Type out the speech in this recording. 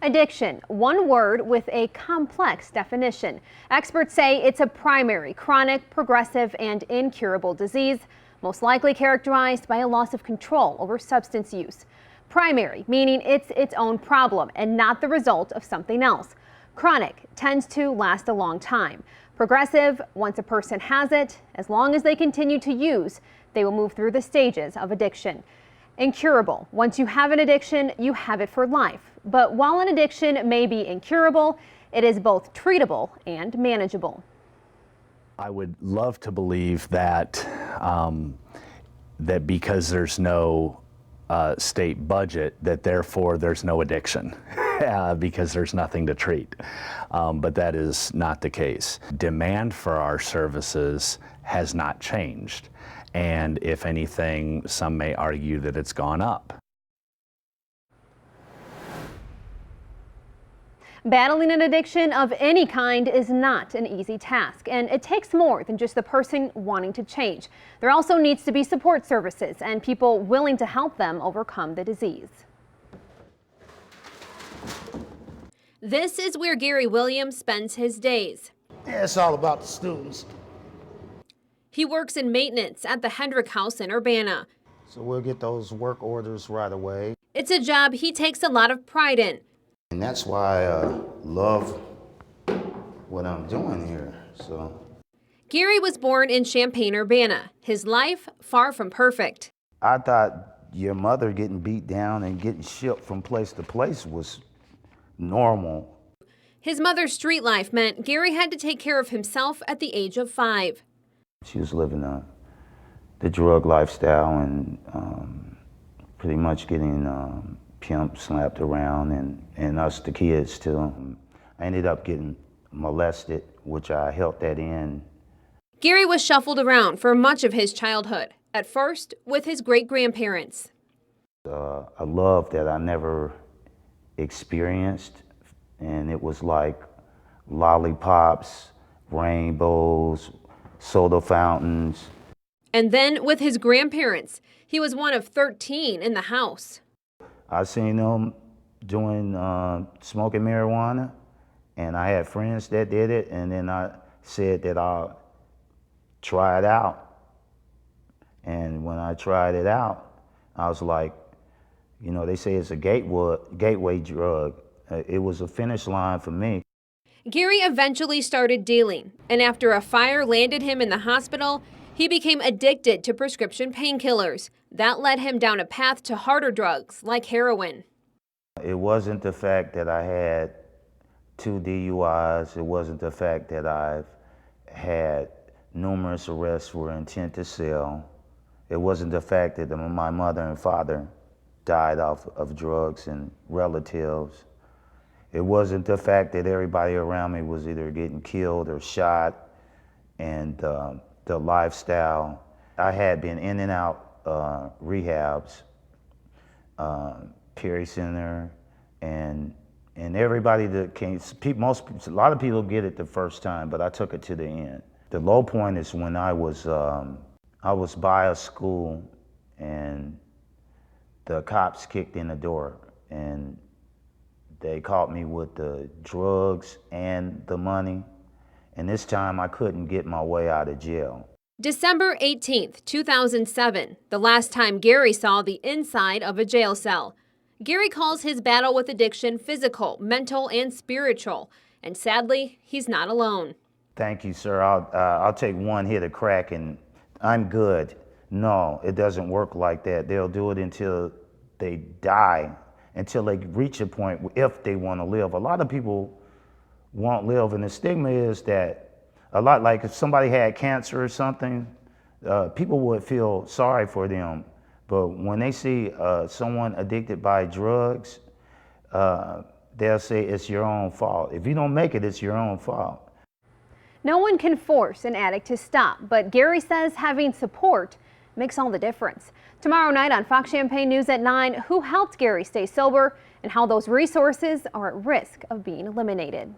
Addiction, one word with a complex definition. Experts say it's a primary, chronic, progressive, and incurable disease, most likely characterized by a loss of control over substance use. Primary, meaning it's its own problem and not the result of something else. Chronic tends to last a long time. Progressive, once a person has it, as long as they continue to use, they will move through the stages of addiction. Incurable, once you have an addiction, you have it for life. But while an addiction may be incurable, it is both treatable and manageable. I would love to believe that that because there's no state budget, that therefore there's no addiction because there's nothing to treat. But that is not the case. Demand for our services has not changed. And if anything, some may argue that it's gone up. Battling an addiction of any kind is not an easy task, and it takes more than just the person wanting to change. There also needs to be support services and people willing to help them overcome the disease. This is where Gary Williams spends his days. Yeah, it's all about the students. He works in maintenance at the Hendrick House in Urbana. So we'll get those work orders right away. It's a job he takes a lot of pride in. And that's why I love what I'm doing here. Gary was born in Champaign, Urbana. His life far from perfect. I thought your mother getting beat down and getting shipped from place to place was normal. His mother's street life meant Gary had to take care of himself at the age of 5. She was living the drug lifestyle and pretty much getting pimped, slapped around, and us, the kids, too. I ended up getting molested, which I held that in. Gary was shuffled around for much of his childhood, at first with his great-grandparents. A love that I never experienced, and it was like lollipops, rainbows, soda fountains. And then with his grandparents, he was one of 13 in the house. I seen them doing smoking marijuana, and I had friends that did it, and then I said that I'll try it out. And when I tried it out, I was like, you know, they say it's a gateway drug. It was a finish line for me. Gary eventually started dealing, and after a fire landed him in the hospital, he became addicted to prescription painkillers. That led him down a path to harder drugs like heroin. It wasn't the fact that I had 2 DUIs. It wasn't the fact that I've had numerous arrests for intent to sell. It wasn't the fact that my mother and father died off of drugs and relatives. It wasn't the fact that everybody around me was either getting killed or shot, and the lifestyle. I had been in and out rehabs, Perry Center, and everybody that came, a lot of people get it the first time, but I took it to the end. The low point is when I was by a school, and the cops kicked in the door, and they caught me with the drugs and the money, and this time I couldn't get my way out of jail. December 18th, 2007, the last time Gary saw the inside of a jail cell. Gary calls his battle with addiction physical, mental, and spiritual, and sadly, he's not alone. Thank you, sir. I'll take one hit of crack and I'm good. No, it doesn't work like that. They'll do it until they die, until they reach a point if they want to live. A lot of people won't live, and the stigma is that a lot, like if somebody had cancer or something, people would feel sorry for them. But when they see someone addicted by drugs, they'll say it's your own fault. If you don't make it, it's your own fault. No one can force an addict to stop, but Gary says having support makes all the difference. Tomorrow night on Fox Champaign News at 9, who helped Gary stay sober and how those resources are at risk of being eliminated.